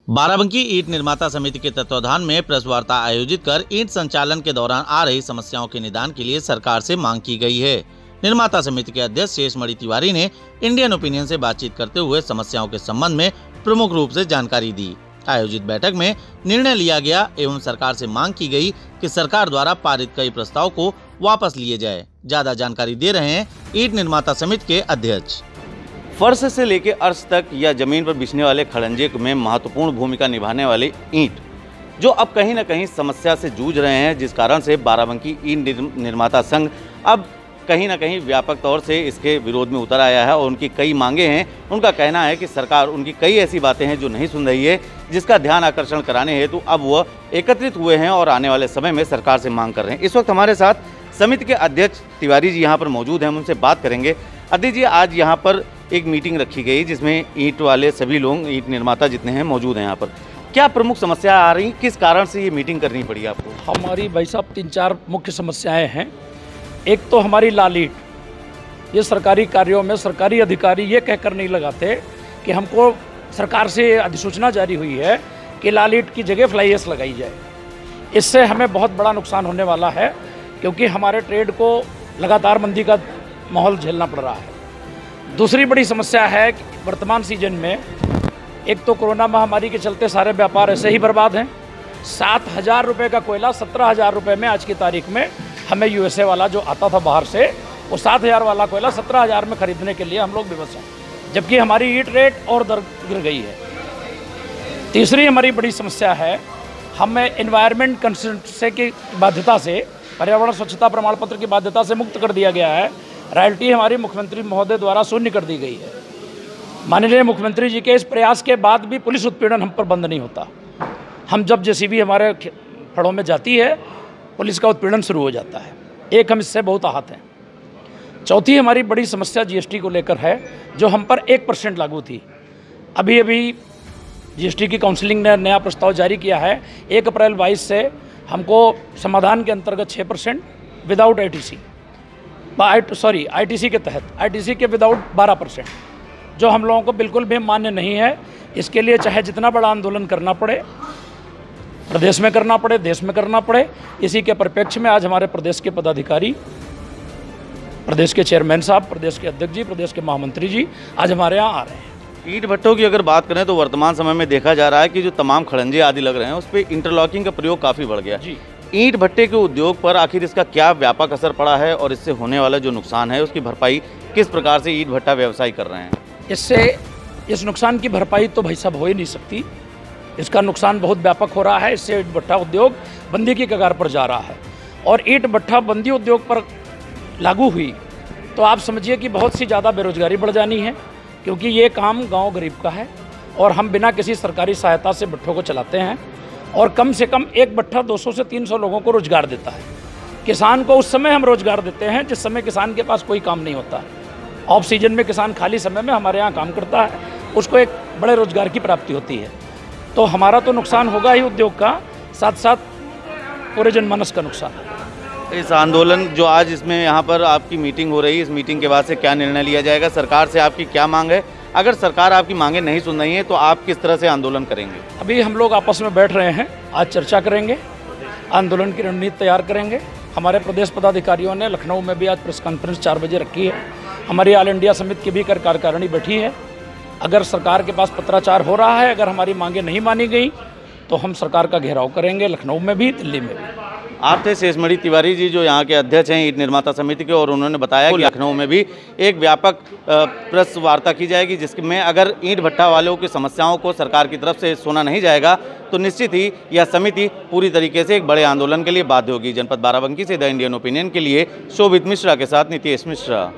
बाराबंकी ईंट निर्माता समिति के तत्वाधान में प्रेस वार्ता आयोजित कर ईंट संचालन के दौरान आ रही समस्याओं के निदान के लिए सरकार से मांग की गई है। निर्माता समिति के अध्यक्ष शेषमणि तिवारी ने इंडियन ओपिनियन से बातचीत करते हुए समस्याओं के संबंध में प्रमुख रूप से जानकारी दी। आयोजित बैठक में निर्णय लिया गया एवं सरकार से मांग की गई कि सरकार द्वारा पारित कई प्रस्ताव को वापस लिए जाए। ज्यादा जानकारी दे रहे हैं ईंट निर्माता समिति के अध्यक्ष। फर्श से लेकर अर्श तक या जमीन पर बिछने वाले खड़ंजे में महत्वपूर्ण भूमिका निभाने वाले ईंट जो अब कहीं न कहीं समस्या से जूझ रहे हैं, जिस कारण से बाराबंकी ईंट निर्माता संघ अब कहीं न कहीं व्यापक तौर से इसके विरोध में उतर आया है और उनकी कई मांगे हैं। उनका कहना है कि सरकार उनकी कई ऐसी बातें हैं जो नहीं सुन रही है, जिसका ध्यान आकर्षण कराने हेतु अब वह एकत्रित हुए हैं और आने वाले समय में सरकार से मांग कर रहे हैं। इस वक्त हमारे साथ समिति के अध्यक्ष तिवारी जी यहाँ पर मौजूद हैं, हम उनसे बात करेंगे। अध्यक्ष जी, आज यहाँ पर एक मीटिंग रखी गई जिसमें ईंट वाले सभी लोग, ईंट निर्माता जितने हैं मौजूद हैं यहाँ पर। क्या प्रमुख समस्या आ रही, किस कारण से ये मीटिंग करनी पड़ी आपको? हमारी भाई साहब 3-4 मुख्य समस्याएं हैं। एक तो हमारी लाल ईंट, ये सरकारी कार्यों में सरकारी अधिकारी ये कहकर नहीं लगाते कि हमको सरकार से अधिसूचना जारी हुई है कि लाल ईंट की जगह फ्लाई ऐश लगाई जाए। इससे हमें बहुत बड़ा नुकसान होने वाला है, क्योंकि हमारे ट्रेड को लगातार मंदी का माहौल झेलना पड़ रहा है। दूसरी बड़ी समस्या है कि वर्तमान सीजन में एक तो कोरोना महामारी के चलते सारे व्यापार ऐसे ही बर्बाद हैं। 7,000 रुपये का कोयला 17,000 रुपये में आज की तारीख में हमें यूएसए वाला जो आता था बाहर से, वो 7,000 वाला कोयला 17,000 में खरीदने के लिए हम लोग विवश हैं, जबकि हमारी ईंट रेट और दर गिर गई है। तीसरी हमारी बड़ी समस्या है, हमें एनवायरनमेंट कंसेंट से की बाध्यता से, पर्यावरण स्वच्छता प्रमाण पत्र की बाध्यता से मुक्त कर दिया गया है। रॉयल्टी हमारी मुख्यमंत्री महोदय द्वारा शून्य कर दी गई है। माननीय मुख्यमंत्री जी के इस प्रयास के बाद भी पुलिस उत्पीड़न हम पर बंद नहीं होता। हम जब जेसीबी हमारे फड़ों में जाती है, पुलिस का उत्पीड़न शुरू हो जाता है। एक हम इससे बहुत आहत हैं। चौथी हमारी बड़ी समस्या जीएसटी को लेकर है, जो हम पर 1% लागू थी। अभी जीएसटी की काउंसिलिंग ने नया प्रस्ताव जारी किया है। 1 अप्रैल 22 से हमको समाधान के अंतर्गत 6% विदाउट आईटीसी के तहत, आईटीसी के विदाउट 12%, जो हम लोगों को बिल्कुल भी मान्य नहीं है। इसके लिए चाहे जितना बड़ा आंदोलन करना पड़े, प्रदेश में करना पड़े, देश में करना पड़े, इसी के परिप्रेक्ष्य में आज हमारे प्रदेश के पदाधिकारी, प्रदेश के चेयरमैन साहब, प्रदेश के अध्यक्ष जी, प्रदेश के महामंत्री जी आज हमारे यहाँ आ रहे हैं। ईंट भट्टों की अगर बात करें तो वर्तमान समय में देखा जा रहा है कि जो तमाम खड़ंजे आदि लग रहे हैं उस पर इंटरलॉकिंग का प्रयोग काफ़ी बढ़ गया जी। ईंट भट्टे के उद्योग पर आखिर इसका क्या व्यापक असर पड़ा है और इससे होने वाला जो नुकसान है उसकी भरपाई किस प्रकार से ईंट भट्टा व्यवसायी कर रहे हैं? इससे इस नुकसान की भरपाई तो भाई साहब हो ही नहीं सकती। इसका नुकसान बहुत व्यापक हो रहा है। इससे ईंट भट्टा उद्योग बंदी की कगार पर जा रहा है और ईंट भट्टा बंदी उद्योग पर लागू हुई तो आप समझिए कि बहुत सी ज़्यादा बेरोजगारी बढ़ जानी है, क्योंकि ये काम गाँव गरीब का है और हम बिना किसी सरकारी सहायता से भट्टों को चलाते हैं और कम से कम एक भट्टा 200 से 300 लोगों को रोजगार देता है। किसान को उस समय हम रोजगार देते हैं जिस समय किसान के पास कोई काम नहीं होता। ऑफ सीजन में किसान खाली समय में हमारे यहाँ काम करता है, उसको एक बड़े रोजगार की प्राप्ति होती है। तो हमारा तो नुकसान होगा ही उद्योग का, साथ साथ पूरे जनमानस का नुकसान। इस आंदोलन जो आज इसमें यहाँ पर आपकी मीटिंग हो रही है, इस मीटिंग के बाद से क्या निर्णय लिया जाएगा? सरकार से आपकी क्या मांग है? अगर सरकार आपकी मांगें नहीं सुन रही है तो आप किस तरह से आंदोलन करेंगे? अभी हम लोग आपस में बैठ रहे हैं, आज चर्चा करेंगे, आंदोलन की रणनीति तैयार करेंगे। हमारे प्रदेश पदाधिकारियों ने लखनऊ में भी आज प्रेस कॉन्फ्रेंस 4 बजे रखी है। हमारी ऑल इंडिया समिति की भी कार्यकारिणी बैठी है। अगर सरकार के पास पत्राचार हो रहा है, अगर हमारी मांगें नहीं मानी गई तो हम सरकार का घेराव करेंगे, लखनऊ में भी, दिल्ली में भी। आप थे शेषमणि तिवारी जी जो यहाँ के अध्यक्ष हैं ईंट निर्माता समिति के, और उन्होंने बताया कि लखनऊ में भी एक व्यापक प्रेस वार्ता की जाएगी, जिसमें अगर ईंट भट्टा वालों की समस्याओं को सरकार की तरफ से सुना नहीं जाएगा तो निश्चित ही यह समिति पूरी तरीके से एक बड़े आंदोलन के लिए बाध्य होगी। जनपद बाराबंकी से द इंडियन ओपिनियन के लिए शोभित मिश्रा के साथ नितेश मिश्रा।